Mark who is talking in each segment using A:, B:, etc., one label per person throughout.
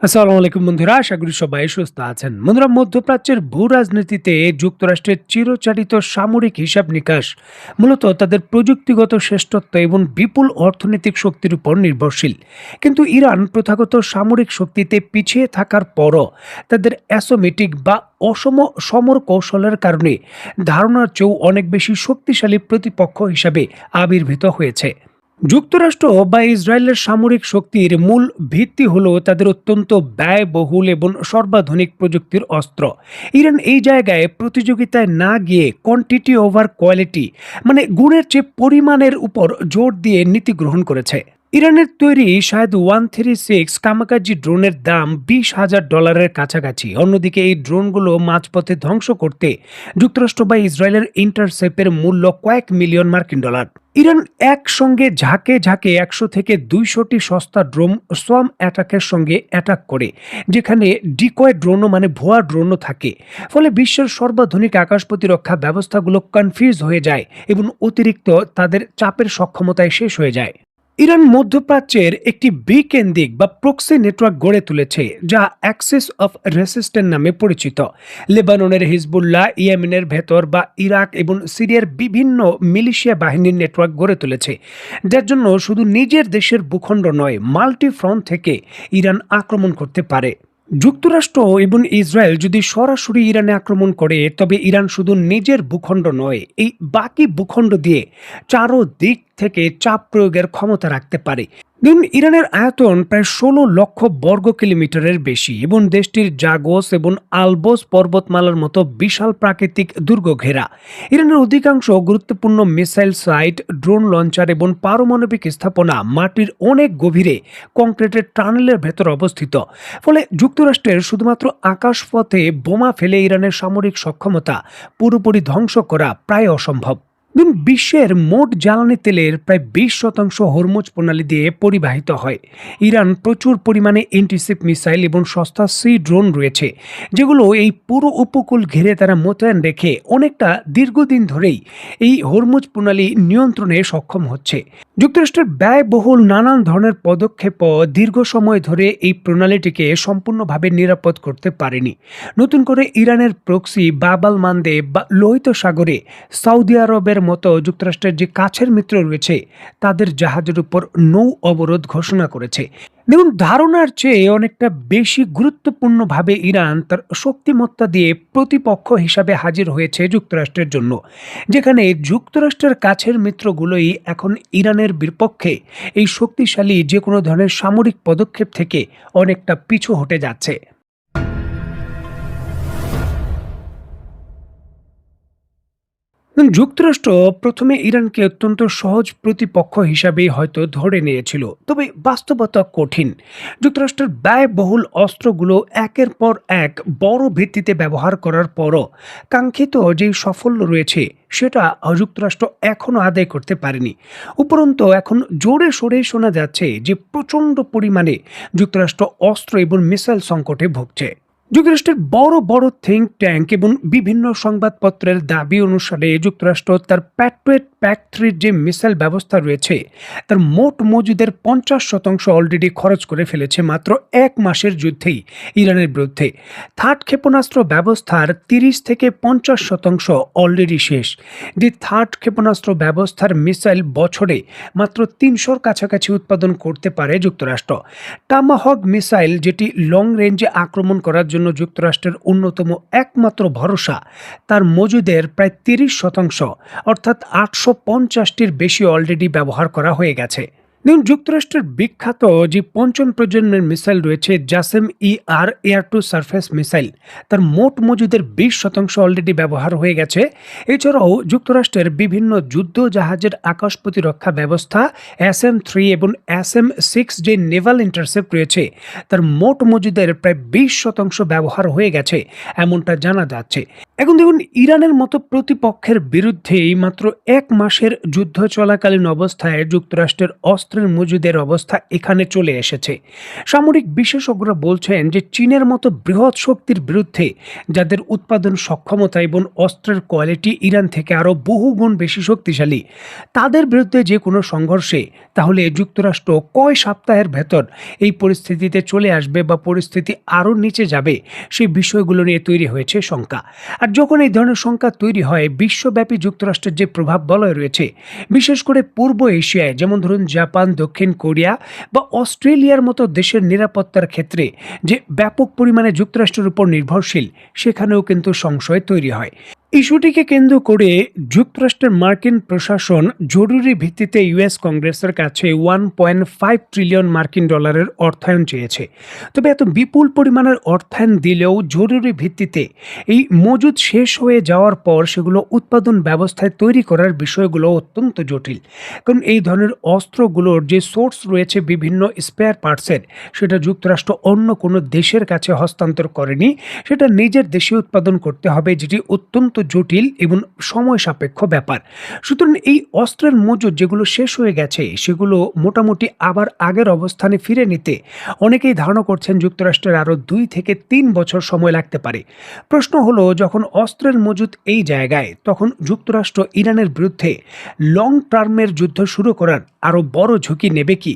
A: আসসালামু আলাইকুম বন্ধুরা, আশা করি সবাই সুস্থ আছেন। বন্ধুরা, মধ্যপ্রাচ্যের ভূ রাজনীতিতে যুক্তরাষ্ট্রের চিরচারিত সামরিক হিসাব নিকাশ মূলত তাদের প্রযুক্তিগত শ্রেষ্ঠত্ব এবং বিপুল অর্থনৈতিক শক্তির উপর নির্ভরশীল। কিন্তু ইরান প্রথাগত সামরিক শক্তিতে পিছিয়ে থাকার পরও তাদের অ্যাসোমেটিক বা অসম সমর কৌশলের কারণে ধারণার চেয়েও অনেক বেশি শক্তিশালী প্রতিপক্ষ হিসাবে আবির্ভূত হয়েছে। যুক্তরাষ্ট্র বা ইসরায়েলের সামরিক শক্তির মূল ভিত্তি হলো তাদের অত্যন্ত ব্যয়বহুল এবং সর্বাধুনিক প্রযুক্তির অস্ত্র। ইরান এই জায়গায় প্রতিযোগিতায় না গিয়ে কোয়ান্টিটি ওভার কোয়ালিটি, মানে গুণের চেয়ে পরিমাণের উপর জোর দিয়ে নীতি গ্রহণ করেছে। ইরানের তৈরি শাহেদ 136 কামাকাজি ড্রোনের দাম $20,000 কাছাকাছি। অন্যদিকে এই ড্রোনগুলো মাঝপথে ধ্বংস করতে যুক্তরাষ্ট্র বা ইসরায়েলের ইন্টারসেপ্টের মূল্য কয়েক মিলিয়ন মার্কিন ডলার। ইরান একসঙ্গে ঝাঁকে ঝাঁকে 100 থেকে 200টি সস্তা ড্রোন সোয়াম অ্যাটাকের সঙ্গে অ্যাটাক করে, যেখানে ডিকয় ড্রোনও মানে ভুয়া ড্রোনও থাকে। ফলে বিশ্বের সর্বাধুনিক আকাশ প্রতিরক্ষা ব্যবস্থাগুলো কনফিউজ হয়ে যায় এবং অতিরিক্ত তাদের চাপের সক্ষমতায় শেষ হয়ে যায়। ইরান মধ্যপ্রাচ্যের একটি বিকেন্দ্রিক বা প্রক্সি নেটওয়ার্ক গড়ে তুলেছে, যা অ্যাক্সিস অফ রেসিস্ট্যান্স নামে পরিচিত। লেবাননের হিজবুল্লাহ, ইয়েমেনের ভেতর বা ইরাক এবং সিরিয়ার বিভিন্ন মিলিশিয়া বাহিনীর নেটওয়ার্ক গড়ে তুলেছে, যার জন্য শুধু নিজের দেশের ভূখণ্ড নয়, মাল্টি ফ্রন্ট থেকে ইরান আক্রমণ করতে পারে। যুক্তরাষ্ট্র এবং ইসরায়েল যদি সরাসরি ইরানে আক্রমণ করে, তবে ইরান শুধু নিজের ভূখণ্ড নয়, এই বাকি ভূখণ্ড দিয়ে চারদিক থেকে চাপ প্রয়োগের ক্ষমতা রাখতে পারে। দেখুন, ইরানের আয়তন প্রায় 16 লক্ষ বর্গ কিলোমিটারের বেশি এবং দেশটির জাগোস এবং আলবোস পর্বতমালার মতো বিশাল প্রাকৃতিক দুর্গ ঘেরা। ইরানের অধিকাংশ গুরুত্বপূর্ণ মিসাইল সাইট, ড্রোন লঞ্চার এবং পারমাণবিক স্থাপনা মাটির অনেক গভীরে কংক্রিটের টানেলের ভেতর অবস্থিত। ফলে যুক্তরাষ্ট্রের শুধুমাত্র আকাশপথে বোমা ফেলে ইরানের সামরিক সক্ষমতা পুরোপুরি ধ্বংস করা প্রায় অসম্ভব। বিশ্বের মোট জ্বালানি তেলের প্রায় 20% হরমুজ প্রণালী দিয়ে পরিবাহিত হয়। ইরান প্রচুর পরিমাণে এন্টিশিপ মিসাইল এবং সস্তা সি ড্রোন রয়েছে, যেগুলো এই পুরো উপকূল ঘিরে তারা মোতায়েন রেখে অনেকটা দীর্ঘদিন ধরেই এই হরমুজ প্রণালী নিয়ন্ত্রণে সক্ষম হচ্ছে। যুক্তরাষ্ট্রের ব্যয়বহুল নানান ধরনের পদক্ষেপ দীর্ঘ সময় ধরে এই প্রণালীটিকে সম্পূর্ণভাবে নিরাপদ করতে পারেনি। নতুন করে ইরানের প্রক্সি বাবাল মান্দে বা লোহিত সাগরে সৌদি আরবের মতো যুক্তরাষ্ট্রের যে কাছের মিত্র রয়েছে, তাদের জাহাজের উপর নৌ অবরোধ ঘোষণা করেছে। দেখুন, ধারণার চেয়ে অনেকটা বেশি গুরুত্বপূর্ণভাবে ইরান তার শক্তিমত্তা দিয়ে প্রতিপক্ষ হিসাবে হাজির হয়েছে যুক্তরাষ্ট্রের জন্য, যেখানে যুক্তরাষ্ট্রের কাছের মিত্রগুলোই এখন ইরানের বিপক্ষে এই শক্তিশালী যে কোনো ধরনের সামরিক পদক্ষেপ থেকে অনেকটা পিছু হটে যাচ্ছে। যুক্তরাষ্ট্র প্রথমে ইরানকে অত্যন্ত সহজ প্রতিপক্ষ হিসাবেই হয়তো ধরে নিয়েছিল, তবে বাস্তবতা কঠিন। যুক্তরাষ্ট্রের ব্যয়বহুল অস্ত্রগুলো একের পর এক বড় ভিত্তিতে ব্যবহার করার পরও কাঙ্ক্ষিত যে সাফল্য রয়েছে, সেটা যুক্তরাষ্ট্র এখনও আদায় করতে পারেনি। উপরন্তু এখন জোরে সোরে শোনা যাচ্ছে যে প্রচণ্ড পরিমাণে যুক্তরাষ্ট্র অস্ত্র এবং মিসাইল সংকটে ভুগছে। যুক্তরাষ্ট্রের বড় বড় থিঙ্ক ট্যাঙ্ক এবং বিভিন্ন সংবাদপত্রের দাবি অনুসারে যুক্তরাষ্ট্র তার প্যাট্রিয়ট PAC-3 যে মিসাইল ব্যবস্থা রয়েছে, তার মোট মজুদের 50% অলরেডি খরচ করে ফেলেছে মাত্র 1 মাসের যুদ্ধেই ইরানের বিরুদ্ধে। থার্ড ক্ষেপণাস্ত্র ব্যবস্থার 30 থেকে 50% অলরেডি শেষ। যে থার্ড ক্ষেপণাস্ত্র ব্যবস্থার মিসাইল বছরে মাত্র 300-র কাছাকাছি উৎপাদন করতে পারে যুক্তরাষ্ট্র। টামাহক মিসাইল, যেটি লং রেঞ্জে আক্রমণ করার জন্য যুক্তরাষ্ট্রের অন্যতম একমাত্র ভরসা, তার মজুদের প্রায় 30%, অর্থাৎ 850টির বেশি অলরেডি ব্যবহার করা হয়ে গেছে। যুক্তরাষ্ট্রের বিখ্যাত যে পঞ্চম প্রজন্মের মিসাইল রয়েছে, JASSM ER air to surface missile, তার মোট মজুদের 20% অলরেডি ব্যবহার হয়ে গেছে। এছাড়াও যুক্তরাষ্ট্রের বিভিন্ন যুদ্ধ জাহাজের আকাশ প্রতিরক্ষা ব্যবস্থা SM-3 এবং SM-6 যে নেভাল ইন্টারসেপ্ট রয়েছে, তার মোট মজুদের প্রায় 20% ব্যবহার হয়ে গেছে, এমনটা জানা যাচ্ছে। এখন দেখুন, ইরানের মতো প্রতিপক্ষের বিরুদ্ধেই মাত্র ১ মাসের যুদ্ধ চলাকালীন অবস্থায় যুক্তরাষ্ট্রের অস্ত্রের মজুদের অবস্থা এখানে চলে এসেছে। সামরিক বিশেষজ্ঞরা বলছেন যে চীনের মতো বৃহৎ শক্তির বিরুদ্ধে, যাদের উৎপাদন সক্ষমতা এবং অস্ত্রের কোয়ালিটি ইরান থেকে আরও বহুগুণ বেশি শক্তিশালী, তাদের বিরুদ্ধে যে কোনো সংঘর্ষে তাহলে যুক্তরাষ্ট্র কয় সপ্তাহের ভেতর এই পরিস্থিতিতে চলে আসবে বা পরিস্থিতি আরও নিচে যাবে, সেই বিষয়গুলো নিয়ে তৈরি হয়েছে শঙ্কা। আর যখন এই ধরনের সংখ্যা তৈরি হয়, বিশ্বব্যাপী যুক্তরাষ্ট্রের যে প্রভাব বলয় রয়েছে, বিশেষ করে পূর্ব এশিয়ায়, যেমন ধরুন জাপান, দক্ষিণ কোরিয়া বা অস্ট্রেলিয়ার মতো দেশের নিরাপত্তার ক্ষেত্রে যে ব্যাপক পরিমাণে যুক্তরাষ্ট্রের উপর নির্ভরশীল, সেখানেও কিন্তু সংশয় তৈরি হয়। ইস্যুটিকে কেন্দ্র করে যুক্তরাষ্ট্রের মার্কিন প্রশাসন জরুরি ভিত্তিতে ইউএস কংগ্রেসের কাছে $1.5 ট্রিলিয়ন মার্কিন ডলারের অর্থায়ন চেয়েছে। তবে এত বিপুল পরিমাণের অর্থায়ন দিলেও জরুরি ভিত্তিতে এই মজুদ শেষ হয়ে যাওয়ার পর সেগুলো উৎপাদন ব্যবস্থায় তৈরি করার বিষয়গুলো অত্যন্ত জটিল। কারণ এই ধরনের অস্ত্রগুলোর যে সোর্স রয়েছে বিভিন্ন স্পেয়ার পার্টসের, সেটা যুক্তরাষ্ট্র অন্য কোনো দেশের কাছে হস্তান্তর করেনি, সেটা নিজের দেশে উৎপাদন করতে হবে, যেটি অত্যন্ত জটিল এবং সময় সাপেক্ষ ব্যাপার। সুতরাং এই অস্ত্রের মজুদ যেগুলো শেষ হয়ে গেছে, সেগুলো মোটামুটি আবার আগের অবস্থানে ফিরে নিতে অনেকেই ধারণা করছেন যুক্তরাষ্ট্রের আরও 2 থেকে 3 বছর সময় লাগতে পারে। প্রশ্ন হলো, যখন অস্ত্রের মজুদ এই জায়গায়, তখন যুক্তরাষ্ট্র ইরানের বিরুদ্ধে লং টার্মের যুদ্ধ শুরু করার আরও বড় ঝুঁকি নেবে কি?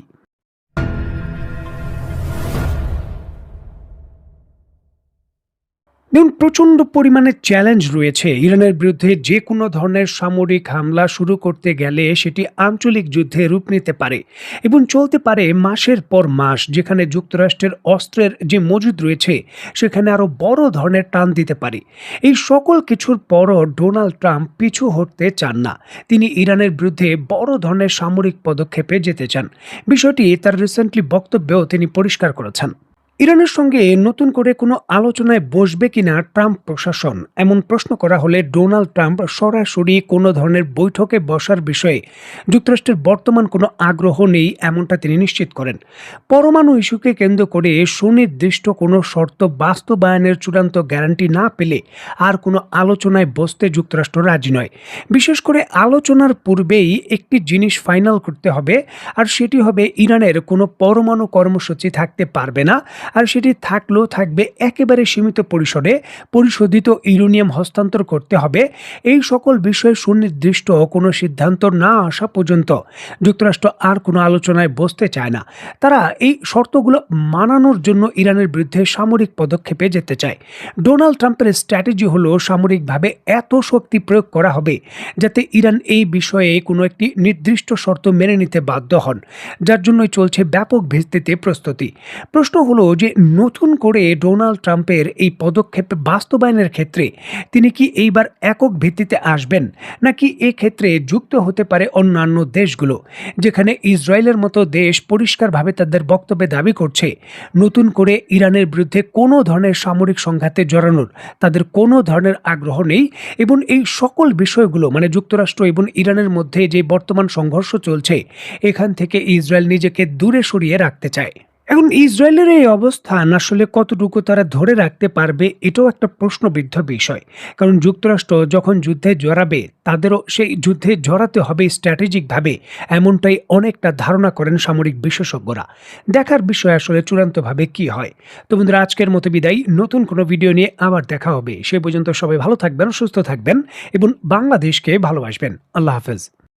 A: দেখুন, প্রচণ্ড পরিমাণে চ্যালেঞ্জ রয়েছে ইরানের বিরুদ্ধে। যে কোনো ধরনের সামরিক হামলা শুরু করতে গেলে সেটি আঞ্চলিক যুদ্ধে রূপ নিতে পারে এবং চলতে পারে মাসের পর মাস, যেখানে যুক্তরাষ্ট্রের অস্ত্রের যে মজুদ রয়েছে সেখানে আরও বড় ধরনের টান দিতে পারে। এই সকল কিছুর পরও ডোনাল্ড ট্রাম্প পিছু হটতে চান না। তিনি ইরানের বিরুদ্ধে বড় ধরনের সামরিক পদক্ষেপে যেতে চান। বিষয়টি তার রিসেন্টলি বক্তব্যেও তিনি পরিষ্কার করেছেন। ইরানের সঙ্গে নতুন করে কোনো আলোচনায় বসবে কিনা ট্রাম্প প্রশাসন, এমন প্রশ্ন করা হলে ডোনাল্ড ট্রাম্প সরাসরি কোনো ধরনের বৈঠকে বসার বিষয়ে যুক্তরাষ্ট্রের বর্তমান কোনো আগ্রহ নেই, এমনটা তিনি নিশ্চিত করেন। পরমাণু ইস্যুকে কেন্দ্র করে সুনির্দিষ্ট কোনো শর্ত বাস্তবায়নের চূড়ান্ত গ্যারান্টি না পেলে আর কোনো আলোচনায় বসতে যুক্তরাষ্ট্র রাজি নয়। বিশেষ করে আলোচনার পূর্বেই একটি জিনিস ফাইনাল করতে হবে, আর সেটি হবে ইরানের কোনো পরমাণু কর্মসূচি থাকতে পারবে না, আর সেটি থাকলেও থাকবে একেবারে সীমিত পরিসরে। পরিশোধিত ইউরেনিয়াম হস্তান্তর করতে হবে। এই সকল বিষয়ে সুনির্দিষ্ট কোনো সিদ্ধান্ত না আসা পর্যন্ত যুক্তরাষ্ট্র আর কোনো আলোচনায় বসতে চায় না। তারা এই শর্তগুলো মানানোর জন্য ইরানের বিরুদ্ধে সামরিক পদক্ষেপে যেতে চায়। ডোনাল্ড ট্রাম্পের স্ট্র্যাটেজি হলো সামরিকভাবে এত শক্তি প্রয়োগ করা হবে যাতে ইরান এই বিষয়ে কোনো একটি নির্দিষ্ট শর্ত মেনে নিতে বাধ্য হন, যার জন্যই চলছে ব্যাপক ভিত্তিতে প্রস্তুতি। প্রশ্ন হলো যে নতুন করে ডোনাল্ড ট্রাম্পের এই পদক্ষেপ বাস্তবায়নের ক্ষেত্রে তিনি কি এইবার একক ভিত্তিতে আসবেন, নাকি এক্ষেত্রে যুক্ত হতে পারে অন্যান্য দেশগুলো, যেখানে ইসরায়েলের মতো দেশ পরিষ্কারভাবে তাদের বক্তব্যে দাবি করছে নতুন করে ইরানের বিরুদ্ধে কোনো ধরনের সামরিক সংঘাতে জড়ানোর তাদের কোনো ধরনের আগ্রহ নেই। এবং এই সকল বিষয়গুলো মানে যুক্তরাষ্ট্র এবং ইরানের মধ্যে যে বর্তমান সংঘর্ষ চলছে, এখান থেকে ইসরায়েল নিজেকে দূরে সরিয়ে রাখতে চায়। এখন ইসরায়েলের এই অবস্থান আসলে কতটুকু তারা ধরে রাখতে পারবে, এটাও একটা প্রশ্নবিদ্ধ বিষয়। কারণ যুক্তরাষ্ট্র যখন যুদ্ধে জড়াবে, তাদেরও সেই যুদ্ধে জড়াতে হবে স্ট্র্যাটেজিকভাবে, এমনটাই অনেকটা ধারণা করেন সামরিক বিশেষজ্ঞরা। দেখার বিষয় আসলে চূড়ান্তভাবে কি হয়। তো বন্ধুরা, আজকের মতো বিদায়। নতুন কোনো ভিডিও নিয়ে আবার দেখা হবে। সে পর্যন্ত সবাই ভালো থাকবেন, সুস্থ থাকবেন এবং বাংলাদেশকে ভালোবাসবেন। আল্লাহ হাফেজ।